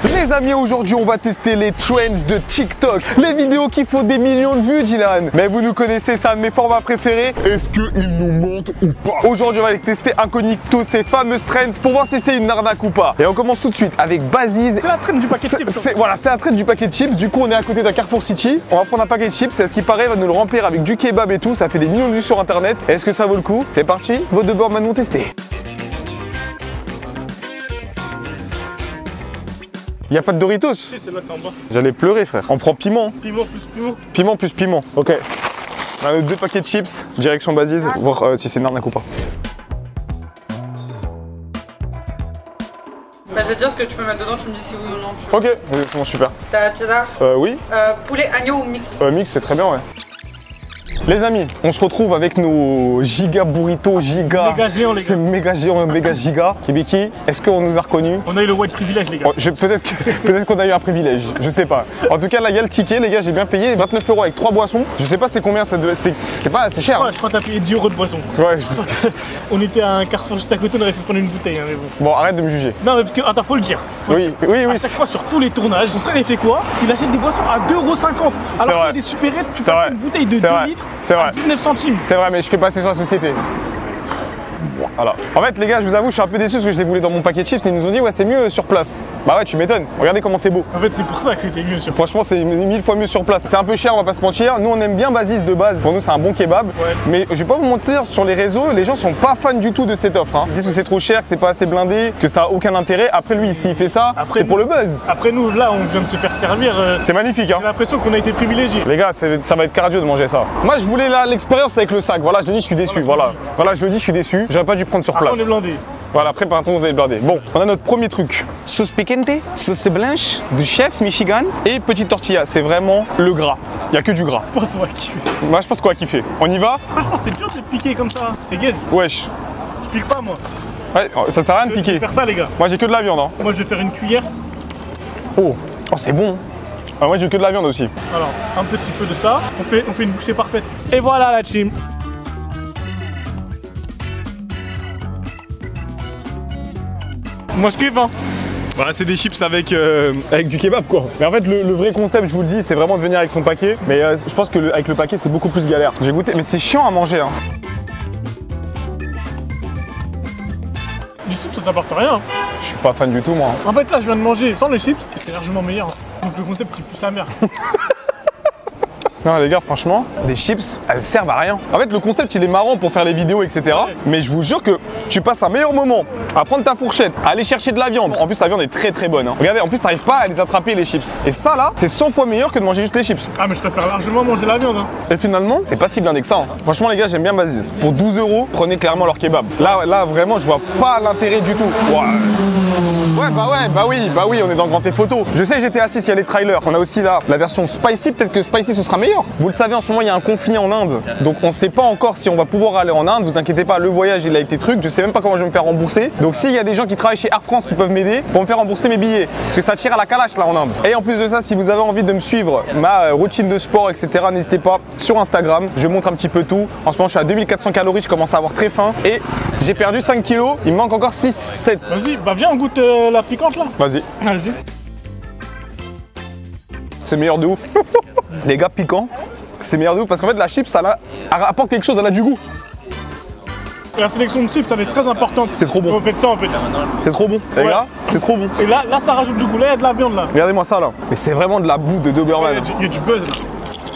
Les amis, aujourd'hui on va tester les trends de TikTok. Les vidéos qui font des millions de vues, Dylan. Mais vous nous connaissez, c'est un de mes formats préférés. Est-ce qu'ils nous mentent ou pas? Aujourd'hui on va les tester incognito, ces fameuses trends, pour voir si c'est une arnaque ou pas. Et on commence tout de suite avec Baziz. C'est la trend du paquet de chips. Voilà, c'est la trend du paquet de chips. Du coup on est à côté d'un Carrefour City. On va prendre un paquet de chips, et à ce qui paraît, va nous le remplir avec du kebab et tout. Ça fait des millions de vues sur internet. Est-ce que ça vaut le coup? C'est parti, vos deux bords maintenant testés. Y'a pas de Doritos? Si, c'est là, c'est en bas. J'allais pleurer, frère. On prend piment. Piment plus piment. Piment plus piment. Ok. On a nos deux paquets de chips, direction Baziz, voir si c'est une arnaque ou pas. Bah, je vais te dire ce que tu peux mettre dedans, tu me dis si oui ou non. Ok, c'est bon, super. T'as cheddar? Oui. Poulet, agneau ou mix? Mix, c'est très bien, ouais. Les amis, on se retrouve avec nos giga burritos, giga. Méga géants, les gars. C'est méga géant, méga giga. Kibiki, est-ce qu'on nous a reconnus? On a eu le white privilège, les gars. Peut-être qu'on a eu un privilège, je sais pas. En tout cas, là, il y a le ticket, les gars, j'ai bien payé 29 € avec 3 boissons. Je sais pas c'est combien, c'est pas, c'est cher. Ouais, je crois que t'as payé 10 € de boisson. Ouais, je pense que... On était à un Carrefour juste à côté, on aurait fait prendre une bouteille, hein, mais bon. Bon, arrête de me juger. Non, mais parce que, attends, faut le dire. Oui. À chaque fois sur tous les tournages, mon frère il fait quoi? Il achète des boissons à 2,50 €. Alors qu'il y a des supérettes, tu passes une bouteille de 2 litres à 19 centimes. C'est vrai, mais je fais passer sur la société. Voilà. En fait, les gars, je vous avoue, je suis un peu déçu parce que je les voulais dans mon paquet de chips et ils nous ont dit, ouais, c'est mieux sur place. Bah ouais, tu m'étonnes. Regardez comment c'est beau. En fait, c'est pour ça que c'était mieux sur place. Franchement, c'est 1000 fois mieux sur place. C'est un peu cher, on va pas se mentir. Nous, on aime bien Baziz de base. Pour nous, c'est un bon kebab. Ouais. Mais je vais pas vous mentir, sur les réseaux, les gens sont pas fans du tout de cette offre. Hein. Ils disent que c'est trop cher, que c'est pas assez blindé, que ça a aucun intérêt. Après, lui, s'il fait ça, c'est pour le buzz. Après, nous, là, on vient de se faire servir. C'est magnifique, hein. J'ai l'impression qu'on a été privilégiés. Les gars, ça va être cardio de manger ça. Moi, je voulais l'expérience avec le sac. Voilà, je le dis, je suis déçu. Voilà, je le dis, je suis déçu. J'aurais pas dû prendre sur place. On est blindé. Voilà, après par contre vous allez blindé. Bon, on a notre premier truc. Sauce picante, sauce blanche du chef Michigan et petite tortilla. C'est vraiment le gras. Il y a que du gras. Je pense qu'on va kiffer. Moi je pense qu'on va kiffer. On y va? Moi je pense que c'est dur de piquer comme ça. C'est gaze. Wesh. Je pique pas moi. Ouais, ça sert à rien de Je piquer. vais faire ça les gars. Moi j'ai que de la viande. Hein. Moi je vais faire une cuillère. Oh c'est bon. Ah, moi j'ai que de la viande aussi. Alors un petit peu de ça. On fait une bouchée parfaite. Et voilà la team. Moi je kiffe hein. Voilà, c'est des chips avec du kebab quoi. Mais en fait le vrai concept, je vous le dis, c'est vraiment de venir avec son paquet. Mais je pense qu'avec le paquet c'est beaucoup plus galère. J'ai goûté, mais c'est chiant à manger hein. Du chips ça n'apporte rien. Je suis pas fan du tout moi. En fait là je viens de manger sans les chips et c'est largement meilleur. Donc le concept il pue sa mère. Non les gars, franchement, les chips, elles servent à rien. En fait, le concept, il est marrant pour faire les vidéos, etc. Ouais. Mais je vous jure que tu passes un meilleur moment à prendre ta fourchette, à aller chercher de la viande. En plus, la viande est très très bonne. Hein. Regardez, en plus, t'arrives pas à les attraper les chips. Et ça là, c'est 100 fois meilleur que de manger juste les chips. Ah mais je préfère largement manger la viande hein. Et finalement, c'est pas si blindé que ça. Hein. Franchement, les gars, j'aime bien Baziz. Pour 12 €, prenez clairement leur kebab. Là vraiment, je vois pas l'intérêt du tout. Ouais, bah oui, on est dans Grand Theft Auto. Je sais, j'étais assis, il y a les trailers. On a aussi là la version spicy, peut-être que spicy ce sera meilleur. Vous le savez, en ce moment, il y a un conflit en Inde. Donc on sait pas encore si on va pouvoir aller en Inde. Vous inquiétez pas, le voyage, il a été truc. Je sais même pas comment je vais me faire rembourser. Donc s'il y a des gens qui travaillent chez Air France qui peuvent m'aider pour me faire rembourser mes billets. Parce que ça tire à la calache là en Inde. Et en plus de ça, si vous avez envie de me suivre, ma routine de sport, etc., n'hésitez pas sur Instagram. Je montre un petit peu tout. En ce moment, je suis à 2400 calories, je commence à avoir très faim. Et j'ai perdu 5 kilos. Il me manque encore 6, 7. Vas-y, bah viens on goûte la piquante là. Vas-y. Vas-y. C'est meilleur de ouf. Les gars, piquants, c'est meilleur de ouf parce qu'en fait la chips, elle apporte quelque chose, elle a du goût. La sélection de chips, elle est très importante. C'est trop bon. On fait ça en fait. C'est trop bon. Les gars, c'est trop bon. Et là, ça rajoute du goût. Là, il y a de la viande là. Regardez-moi ça là. Mais c'est vraiment de la boue de Doberman. Il y a du buzz là.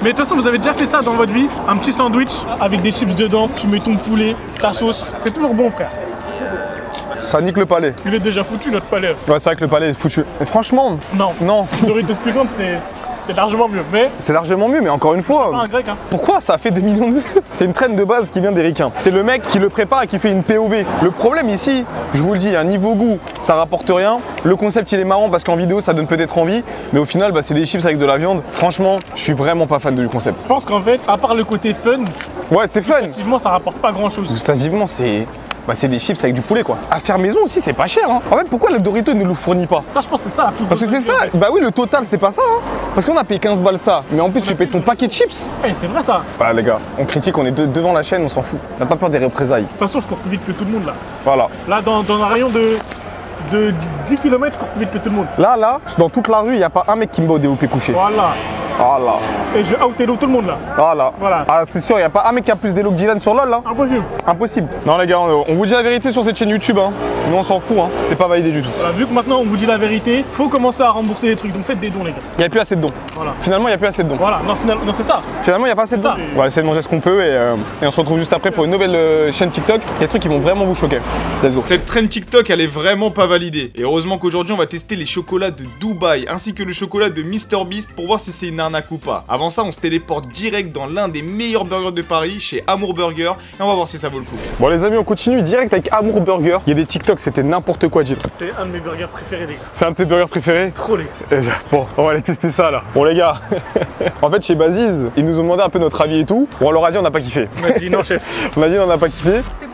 Mais de toute façon, vous avez déjà fait ça dans votre vie. Un petit sandwich avec des chips dedans. Tu mets ton poulet, ta sauce. C'est toujours bon, frère. Ça nique le palais. Il est déjà foutu notre palais. Ouais, c'est vrai que le palais est foutu. Mais franchement, non. Doritos piquante, c'est largement mieux. Mais c'est largement mieux, mais encore une fois, pas un grec, hein. Pourquoi ça a fait 2 millions de vues? C'est une traîne de base qui vient des ricains. C'est le mec qui le prépare et qui fait une POV. Le problème ici, je vous le dis, à niveau goût, ça rapporte rien. Le concept, il est marrant parce qu'en vidéo, ça donne peut-être envie. Mais au final, c'est des chips avec de la viande. Franchement, je suis vraiment pas fan du concept. Je pense qu'en fait, à part le côté fun, ouais, c'est fun. effectivement, ça rapporte pas grand chose. Gustativement, c'est des chips avec du poulet quoi. À faire maison aussi, c'est pas cher. Hein. En fait, pourquoi le Dorito ne nous le fournit pas? Ça, je pense que c'est ça la plus Parce que c'est ça. Bah oui, le total, c'est pas ça. Hein. Parce qu'on a payé 15 balles ça. Mais en plus, tu payes ton paquet de chips. Ouais, c'est vrai ça. Bah les gars, on critique, on est devant la chaîne, on s'en fout. On n'a pas peur des représailles. De toute façon, je cours plus vite que tout le monde là. Voilà. Là, dans un rayon de de 10 km, je cours plus vite que tout le monde. Là, dans toute la rue, il n'y a pas un mec qui me bat au développé couché. Voilà. Voilà. Et je out-elo tout le monde là. Voilà. Ah, c'est sûr, il n'y a pas un mec qui a plus d'élo que Dylan sur LoL là. Impossible. Impossible. Non les gars, on vous dit la vérité sur cette chaîne YouTube. Hein. Nous on s'en fout, hein. C'est pas validé du tout. Voilà, vu que maintenant on vous dit la vérité, faut commencer à rembourser les trucs. Donc faites des dons les gars. Il n'y a plus assez de dons. Voilà. Finalement, il n'y a plus assez de dons. Voilà, non, c'est ça. Finalement, il n'y a pas assez de dons. On va essayer de manger ce qu'on peut et on se retrouve juste après pour une nouvelle chaîne TikTok. Il y a des trucs qui vont vraiment vous choquer. Let's go. Cette trend TikTok, elle est vraiment pas validée. Et heureusement qu'aujourd'hui, on va tester les chocolats de Dubaï ainsi que le chocolat de MrBeast pour voir si c'est une arnaque ou pas. Avant ça, on se téléporte direct dans l'un des meilleurs burgers de Paris, chez Amour Burger, et on va voir si ça vaut le coup. Bon les amis, on continue direct avec Amour Burger. Il y a des TikTok, c'était n'importe quoi, Gilles. C'est un de mes burgers préférés les gars. C'est un de tes burgers préférés? Trop les gars. Bon, on va aller tester ça là. Bon les gars, en fait chez Baziz, ils nous ont demandé un peu notre avis et tout. Bon, on leur a dit on n'a pas kiffé. On m'a dit non chef. On a dit on n'a pas kiffé. C'est bon?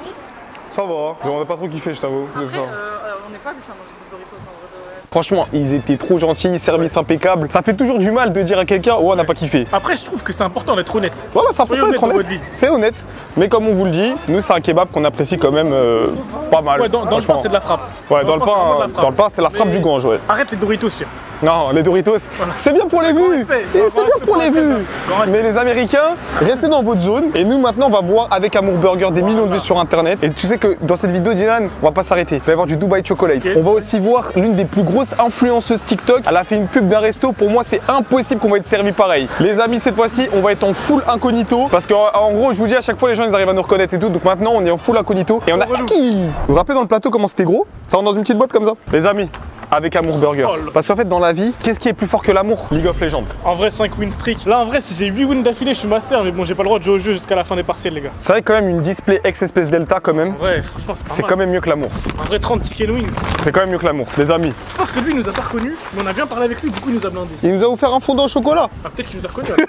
Ça va, on n'a pas trop kiffé, je t'avoue. Après, on n'est pas habitué à manger des Doritos en vrai de vrai. Franchement, ils étaient trop gentils, service impeccable. Ça fait toujours du mal de dire à quelqu'un, oh, on n'a pas kiffé. Après, je trouve que c'est important d'être honnête. Voilà, c'est important d'être dans votre honnête. vie. C'est honnête. Mais comme on vous le dit, nous, c'est un kebab qu'on apprécie quand même pas mal. Ouais, dans le pain, c'est de la frappe. Ouais, dans le pain, c'est la frappe du gange, ouais. Arrête les Doritos, chef. Non, les Doritos, c'est bien pour les vues. C'est bien pour les vues. Mais les Américains, restez dans votre zone. Et nous, maintenant, on va voir avec Amour Burger des millions de vues sur Internet. Et tu sais que dans cette vidéo, Dylan, on va pas s'arrêter. Il va y avoir du Dubai Chocolate. On va aussi voir l'une des plus grosses influenceuses TikTok. Elle a fait une pub d'un resto. Pour moi, c'est impossible qu'on va être servi pareil. Les amis, cette fois-ci, on va être en full incognito. Parce qu'en gros, je vous dis, à chaque fois, les gens, ils arrivent à nous reconnaître et tout. Donc maintenant, on est en full incognito. Et on a qui? Vous vous rappelez dans le plateau comment c'était gros? Ça rentre dans une petite boîte comme ça. Les amis, avec Amour Burger. Parce qu'en fait, dans la vie, qu'est-ce qui est plus fort que l'amour? League of Legends. En vrai, 5 win streak. Là, en vrai, si j'ai 8 wins d'affilée, je suis master. Mais bon, j'ai pas le droit de jouer au jeu jusqu'à la fin des partiels, les gars. C'est vrai quand même une display X espèce delta quand même. En vrai, franchement, c'est pas mal. C'est quand même mieux que l'amour. En vrai, 30 chicken wings. C'est quand même mieux que l'amour, les amis. Je pense que lui, il nous a pas reconnus, mais on a bien parlé avec lui, du coup, il nous a blindés. Il nous a offert un fondant au chocolat. Ah, peut-être qu'il nous a reconnus.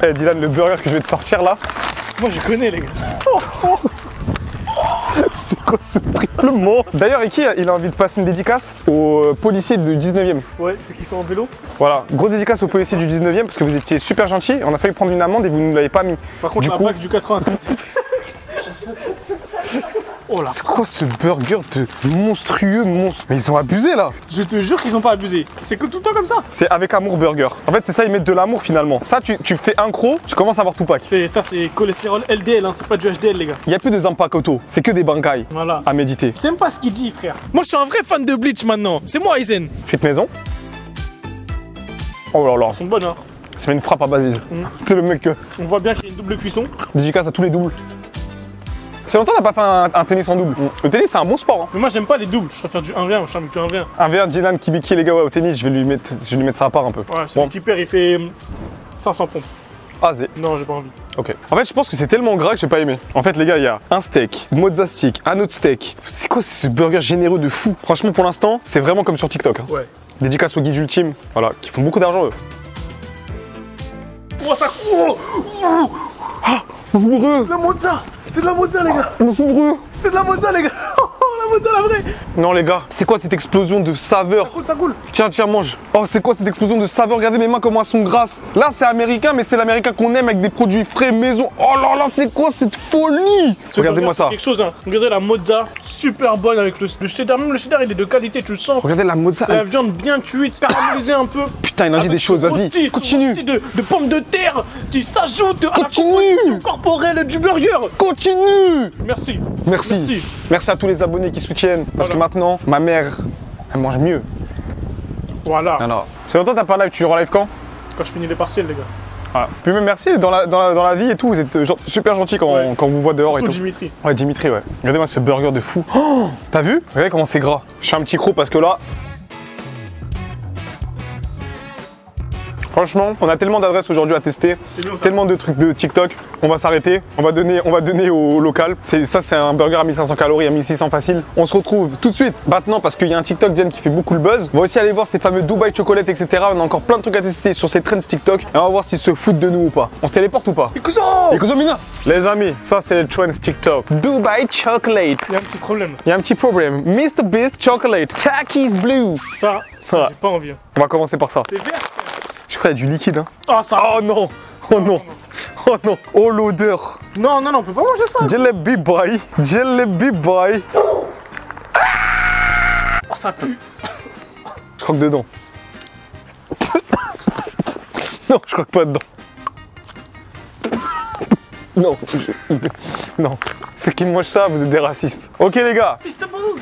Eh Dylan, le burger que je vais te sortir là. Moi, je connais, les gars. C'est quoi ce triple monstre? D'ailleurs, Eki, il a envie de passer une dédicace aux policiers du 19e. Ouais, ceux qui sont en vélo. Voilà, grosse dédicace aux policiers du 19e parce que vous étiez super gentils. On a failli prendre une amende et vous ne l'avez pas mis. Par contre, un bac du 80. Oh là. C'est quoi ce burger de monstrueux monstre? Mais ils ont abusé là. Je te jure qu'ils ont pas abusé. C'est que tout le temps comme ça. C'est avec Amour Burger. En fait, c'est ça, ils mettent de l'amour finalement. Ça, tu fais un croc, tu commences à avoir tout pack. Ça, c'est cholestérol LDL, hein. C'est pas du HDL, les gars. Il n'y a plus de Zampakoto, c'est que des bankai voilà. À méditer. C'est même pas ce qu'il dit, frère. Moi, je suis un vrai fan de Bleach maintenant. C'est moi, Aizen. Frites maison. Oh là là. Elles sont bonnes, hein. Ça met une frappe à Baziz. C'est le mec que. On voit bien qu'il y a une double cuisson. Dédicace à tous les doubles. C'est longtemps qu'on n'a pas fait un tennis en double. Le tennis, c'est un bon sport. Hein. Mais moi, j'aime pas les doubles. Je préfère du 1v1. Je suis du 1v1. 1v1, Dylan, Kibiki, les gars, ouais, au tennis, je vais lui mettre ça à part un peu. Ouais, celui qui perd, il fait 500 pompes. Ah, zé. Non, j'ai pas envie. Ok. En fait, je pense que c'est tellement gras que j'ai pas aimé. En fait, les gars, il y a un steak, mozza stick, un autre steak. C'est quoi ce burger généreux de fou? Franchement, pour l'instant, c'est vraiment comme sur TikTok. Hein. Ouais. Dédicace aux guides ultimes, voilà, qui font beaucoup d'argent eux. Oh, ça. Oh, oh. Ah, fourreux. La mozza. C'est de la mozza, les gars. Fourreux. C'est de la mozza, les gars. La mozza, la vraie. Non, les gars, c'est quoi cette explosion de saveur? Ça coule. Tiens, tiens, mange. Oh, c'est quoi cette explosion de saveur? Regardez mes mains comment elles sont grasses. Là, c'est américain, mais c'est l'américain qu'on aime avec des produits frais maison. Oh là là, c'est quoi cette folie? Regardez-moi ça. Quelque chose, hein. Regardez la mozza, super bonne avec le cheddar. Même le cheddar, il est de qualité, tu le sens. Regardez la mozza. La viande bien cuite, caramélisée un peu. Putain, il en dit des choses, vas-y, continue. De pommes de terre qui s'ajoutent à la Continue. composition corporelle du burger. Continue. Merci. Merci. Merci à tous les abonnés qui soutiennent. Parce que maintenant, ma mère, elle mange mieux. Voilà. Alors, c'est longtemps que t'as pas live, tu en live quand? Quand je finis les partiels, les gars. Voilà. Puis même merci, dans la vie et tout, vous êtes super gentils quand on vous voit dehors. Surtout et tout. Dimitri. Ouais, Dimitri, ouais. Regardez-moi ce burger de fou. Oh, t'as vu? Regardez comment c'est gras. Je fais un petit croc parce que là... Franchement, on a tellement d'adresses aujourd'hui à tester, tellement de trucs de TikTok. On va s'arrêter, on va donner au local. Ça, c'est un burger à 1500 calories, à 1600 facile. On se retrouve tout de suite maintenant parce qu'il y a un TikTok Diane qui fait beaucoup le buzz. On va aussi aller voir ces fameux Dubai Chocolate, etc. On a encore plein de trucs à tester sur ces trends TikTok. Et on va voir s'ils se foutent de nous ou pas. On se téléporte ou pas? Ikuzo Mina. Les amis, ça c'est le trends TikTok. Dubai Chocolate. Il y a un petit problème. Il y a un petit problème. MrBeast Chocolate. Takis Blue. Ça Voilà. j'ai pas envie. On va commencer par ça. C'est vert. Je crois qu'il y a du liquide. Hein. Oh, ça. Oh non. Oh non. Oh non. Oh l'odeur. Non, non, non, on peut pas manger ça. Jalebi boy. Jalebi boy. Oh, ça pue. Je croque dedans. Non, je croque pas dedans. Non. Non. Ceux qui mangent ça, vous êtes des racistes. Ok les gars.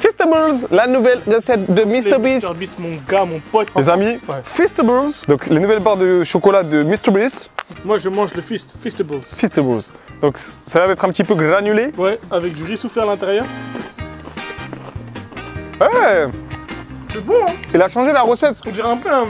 Feastables, la nouvelle recette de MrBeast. MrBeast, mon gars, mon pote. Les amis, ouais. Feastables, donc les nouvelles barres de chocolat de MrBeast. Moi je mange le Feastables. Feastables. Donc ça a l'air d'être un petit peu granulé. Ouais, avec du riz soufflé à l'intérieur. Ouais. C'est bon, hein. Il a changé la recette. On dirait un peu un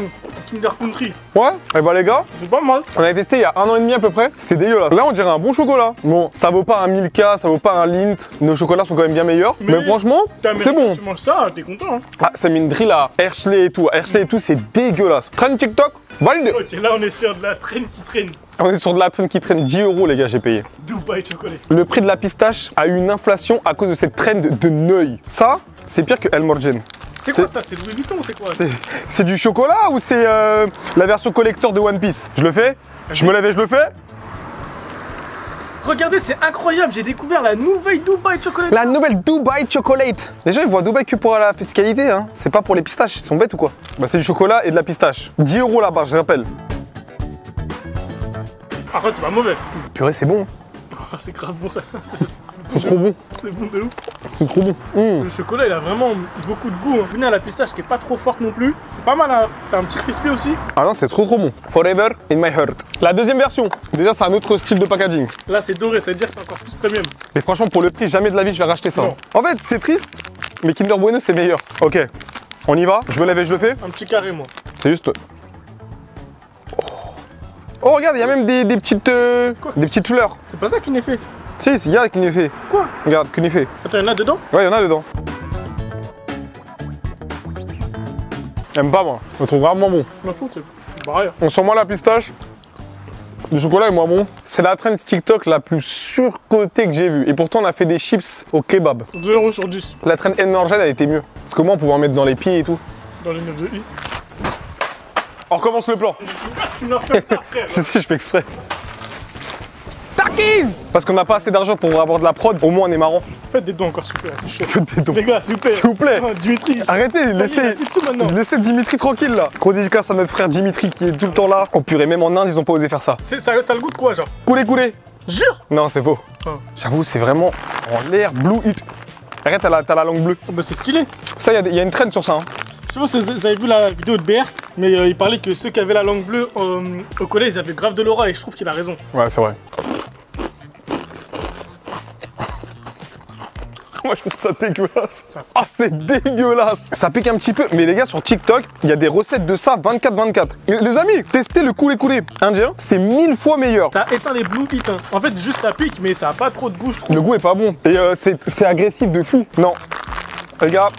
Kinder Country. Ouais. Et bah les gars, C'est pas mal. on avait testé il y a 1 an et demi à peu près. C'était dégueulasse. Là on dirait un bon chocolat. Bon, ça vaut pas un Milka, ça vaut pas un Lindt. Nos chocolats sont quand même bien meilleurs. Mais franchement, c'est bon. Tu manges ça, t'es content, hein. Ah, ça met une drill à Hershey et tout. Hershey et tout, c'est dégueulasse. Traîne TikTok, validé. Ok, là on est sur de la traîne qui traîne. On est sur de la traîne qui traîne 10 € les gars, j'ai payé. Dubaï chocolat. Le prix de la pistache a eu une inflation à cause de cette trend de Neuil. Ça, c'est pire que El Morgen. C'est quoi ça? C'est Louis Vuitton, c'est quoi? C'est du chocolat ou c'est la version collector de One Piece? Je le fais? Je me lève et je le fais? Regardez, c'est incroyable, j'ai découvert la nouvelle Dubaï Chocolate. La nouvelle Dubaï Chocolate. Déjà, ils voient Dubaï que pour la fiscalité, hein. C'est pas pour les pistaches. Ils sont bêtes ou quoi? Bah, c'est du chocolat et de la pistache. 10 € la barre, je rappelle. Arrête, c'est pas mauvais. Purée, c'est bon. Oh, c'est grave bon ça. C'est trop bon. C'est bon de ouf. C'est trop bon. Le chocolat, il a vraiment beaucoup de goût. Hein. La pistache qui est pas trop forte non plus. C'est pas mal, hein. C'est un petit crispy aussi. Ah non, c'est trop bon. Forever in my heart. La deuxième version. Déjà, c'est un autre style de packaging. Là, c'est doré, ça veut dire que c'est encore plus premium. Mais franchement, pour le prix, jamais de la vie, je vais racheter ça. Non. En fait, c'est triste, mais Kinder Bueno, c'est meilleur. Ok, on y va. Je me lève et je le fais. Un petit carré, moi. C'est juste... Oh, regarde, il y a même des petites fleurs. C'est pas ça qu'une effet. Si, il y a qu'une effet. Quoi? Regarde, qu'une effet. Attends, il y en a dedans? Ouais, il y en a dedans. J'aime pas, moi. Je le trouve vraiment bon. Moi, je trouve que c'est pareil. On sent moins la pistache. Le chocolat est moins bon. C'est la trend TikTok la plus surcotée que j'ai vue. Et pourtant, on a fait des chips au kebab. 2 € sur 10. La trend El Morgen, elle était mieux. Parce que moi, on pouvait en mettre dans les pieds et tout. Dans les 9 de I. On recommence le plan. Tu me lances comme ça, frère. Je sais, je fais exprès. Tarkies! Parce qu'on n'a pas assez d'argent pour avoir de la prod, au moins on est marrant. Faites des dons encore, s'il vous plaît, c'est chaud. Faites des dons. Les gars, s'il vous plaît. S'il vous plaît. Ah, Dimitri. Arrêtez, laissez Dimitri tranquille là. Gros dédicace à notre frère Dimitri qui est tout le temps là. Oh purée, même en Inde, ils ont pas osé faire ça. Ça a le goût de quoi, genre? Coulez. Jure? Non, c'est faux. Ah. J'avoue, c'est vraiment en l'air, blue hit. Arrête, t'as la langue bleue. Oh, bah, c'est stylé. Ça, il y a une trend sur ça. Hein. Je sais pas si vous avez vu la vidéo de BR, mais il parlait que ceux qui avaient la langue bleue au collège, ils avaient grave de l'aura et je trouve qu'il a raison. Ouais, c'est vrai. Moi je trouve ça dégueulasse. Ah c'est dégueulasse. Ça pique un petit peu. Mais les gars sur TikTok, il y a des recettes de ça 24/24. Les amis, testez le coulé indien. C'est 1000 fois meilleur. Ça éteint les blue hits. Hein. En fait juste ça pique mais ça a pas trop de goût je trouve. Le goût est pas bon. Et c'est agressif de fou. Non. Les gars.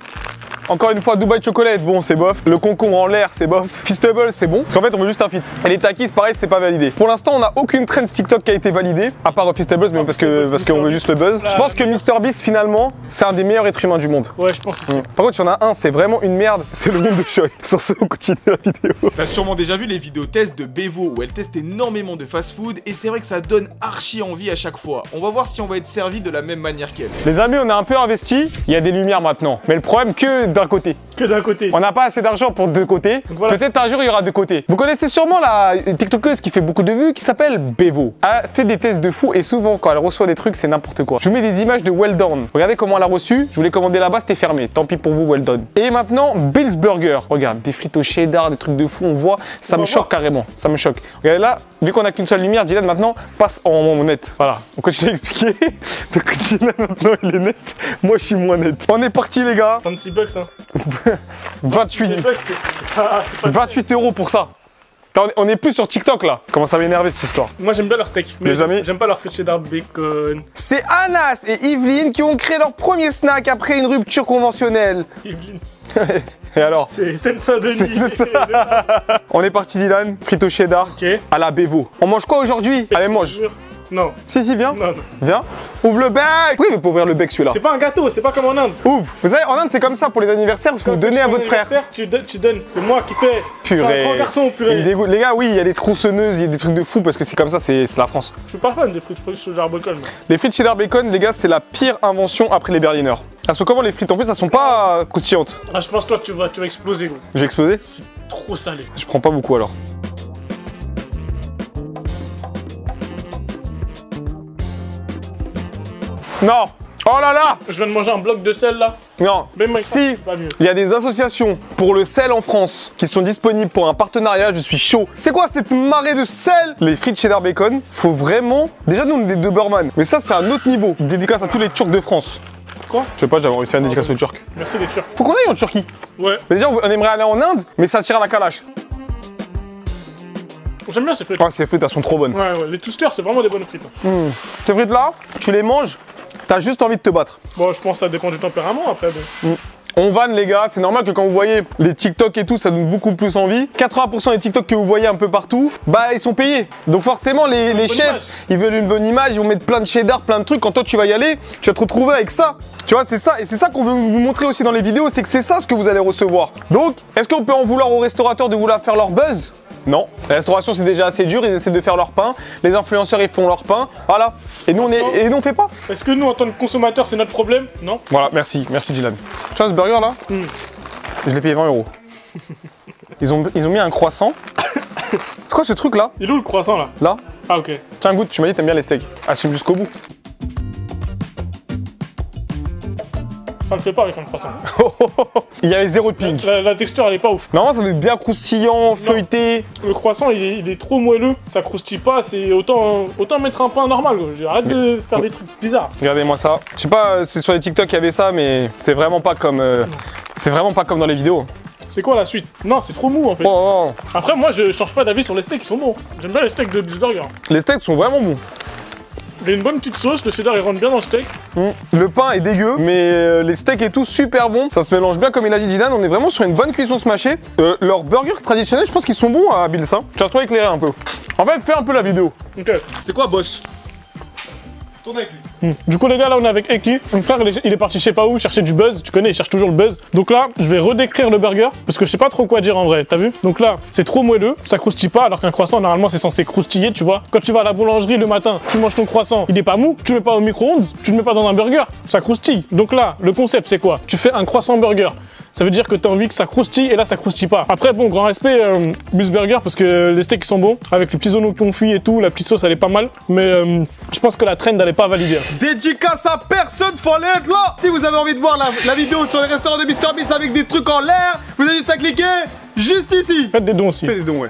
Encore une fois, Dubaï Chocolate, bon, c'est bof. Le concombre en l'air, c'est bof. Feastables, c'est bon. Parce qu'en fait, on veut juste un fit. Et les Takis, pareil, c'est pas validé. Pour l'instant, on n'a aucune trend TikTok qui a été validée, à part Feastables, mais parce qu'on veut juste le buzz. Je pense que MrBeast, finalement, c'est un des meilleurs êtres humains du monde. Ouais, je pense aussi. Par contre, il y en a un, c'est vraiment une merde. C'est le monde de Choi. Sur ce, on continue la vidéo. T'as sûrement déjà vu les vidéos tests de Bevo où elle teste énormément de fast-food et c'est vrai que ça donne archi envie à chaque fois. On va voir si on va être servi de la même manière qu'elle. Les amis, on a un peu investi. Il y a des lumières maintenant. Mais le problème, que d'un côté. Côté. On n'a pas assez d'argent pour deux côtés. Voilà. Peut-être un jour il y aura deux côtés. Vous connaissez sûrement la TikTokeuse qui fait beaucoup de vues qui s'appelle Bevo. Elle fait des tests de fou et souvent quand elle reçoit des trucs c'est n'importe quoi. Je vous mets des images de Well Done. Regardez comment elle a reçu. Je voulais commander là-bas, c'était fermé. Tant pis pour vous, Well Done. Et maintenant Bill's Burger. Regarde, des frites au cheddar, des trucs de fou. On voit, ça me choque carrément. Ça me choque. Regardez là, vu qu'on a qu'une seule lumière, Dylan maintenant passe en net. Voilà. On continue à expliquer. Donc Dylan maintenant il est net. Moi je suis moins net. On est parti les gars. 26 bucks hein. 28 € pour ça. On est plus sur TikTok là. Comment ça m'énerver cette histoire. Moi j'aime bien leur steak, mais j'aime pas leur frites cheddar bacon. C'est Anas et Yveline qui ont créé leur premier snack après une rupture conventionnelle. Yveline. Et alors? C'est Seine-Saint-Denis. On est parti Dylan, frites au cheddar à la Bevo. On mange quoi aujourd'hui? Allez mange. Non. Si, viens. Non. Viens. Ouvre le bec. Oui, mais faut ouvrir le bec celui-là. C'est pas un gâteau, c'est pas comme en Inde. Ouvre. Vous savez, en Inde, c'est comme ça pour les anniversaires, vous donnez à votre frère. Tu donnes. C'est moi qui fais. Purée. Un grand garçon, purée. Il me dégoûte. Les gars, oui, il y a des tronçonneuses, il y a des trucs de fou parce que c'est comme ça, c'est la France. Je suis pas fan des frites cheddar bacon. Les frites cheddar bacon, les gars, c'est la pire invention après les Berliner. Elles sont comment les frites? En plus, elles sont pas croustillantes. Ah, je pense toi tu vas exploser, gros. J'ai explosé? C'est trop salé. Je prends pas beaucoup alors. Non! Oh là là! Je viens de manger un bloc de sel là. Non, si il y a des associations pour le sel en France qui sont disponibles pour un partenariat, je suis chaud. C'est quoi cette marée de sel? Les frites cheddar bacon, faut vraiment... Déjà nous on est des Doberman, mais ça c'est un autre niveau. Dédicace à tous les Turcs de France. Quoi? Je sais pas, j'avais envie de faire une dédicace aux Turcs. Merci les Turcs. Faut qu'on aille en Turquie. Ouais. Mais déjà on aimerait aller en Inde, mais ça tire à la calache. J'aime bien ces frites. Oh, ces frites elles sont trop bonnes. Ouais, les toasters c'est vraiment des bonnes frites. Ces frites là, tu les manges, t'as juste envie de te battre. Bon, je pense que ça dépend du tempérament après. Donc. On vanne les gars, c'est normal que quand vous voyez les TikTok et tout, ça donne beaucoup plus envie. 80% des TikTok que vous voyez un peu partout, bah ils sont payés. Donc forcément les chefs, ils veulent une bonne image, ils vont mettre plein de cheddar, plein de trucs. Quand toi tu vas y aller, tu vas te retrouver avec ça. Tu vois, c'est ça. Et c'est ça qu'on veut vous montrer aussi dans les vidéos, c'est que c'est ça ce que vous allez recevoir. Donc, est-ce qu'on peut en vouloir aux restaurateurs de vouloir faire leur buzz? Non, la restauration c'est déjà assez dur, ils essaient de faire leur pain, les influenceurs ils font leur pain, voilà. Et nous on fait pas. Est-ce que nous en tant que consommateurs c'est notre problème? Non. Voilà, merci Dylan. Tu vois ce burger là? Je l'ai payé 20 €. Ils ont mis un croissant. C'est quoi ce truc là? Il est où le croissant là? Là? Ah ok. Tiens goûte, tu m'as dit t'aimes bien les steaks. Assume jusqu'au bout. Ça le fait pas avec un croissant. Il y avait zéro de ping. La texture elle est pas ouf. Normalement ça doit être bien croustillant, feuilleté. Le croissant il est trop moelleux, ça croustille pas, c'est autant mettre un pain normal. Arrête de faire des trucs bizarres. Regardez-moi ça. Je sais pas, c'est sur les TikTok qu'il y avait ça, mais c'est vraiment pas comme dans les vidéos. C'est quoi la suite? Non, c'est trop mou en fait. Oh. Après moi je change pas d'avis sur les steaks, ils sont bons. J'aime bien les steaks de Burger. Les steaks sont vraiment bons. Il y a une bonne petite sauce, le cheddar il rentre bien dans le steak. Le pain est dégueu, mais les steaks et tout super bon. Ça se mélange bien comme il a dit Dylan, on est vraiment sur une bonne cuisson smashée. Leurs burgers traditionnels, je pense qu'ils sont bons à Bill ça. Je vais retrouver éclairer un peu. En fait, fais un peu la vidéo. Ok. C'est quoi boss? Tourne avec lui. Du coup les gars là on est avec Eki, mon frère il est parti je sais pas où chercher du buzz, tu connais il cherche toujours le buzz. Donc là je vais redécrire le burger parce que je sais pas trop quoi dire en vrai, t'as vu? Donc là c'est trop moelleux, ça croustille pas alors qu'un croissant normalement c'est censé croustiller tu vois. Quand tu vas à la boulangerie le matin, tu manges ton croissant, il est pas mou, tu le mets pas au micro-ondes, tu le mets pas dans un burger, ça croustille. Donc là le concept c'est quoi? Tu fais un croissant burger. Ça veut dire que tu as envie que ça croustille et là ça croustille pas. Après bon grand respect Bill's Burger parce que les steaks ils sont bons avec les petits oignons confits et tout, la petite sauce elle est pas mal mais je pense que la trend elle est pas validée. Dédicace à personne, fallait être là. Si vous avez envie de voir la vidéo sur les restaurants de MrBeast avec des trucs en l'air, vous avez juste à cliquer juste ici. Faites des dons aussi. Faites des dons ouais.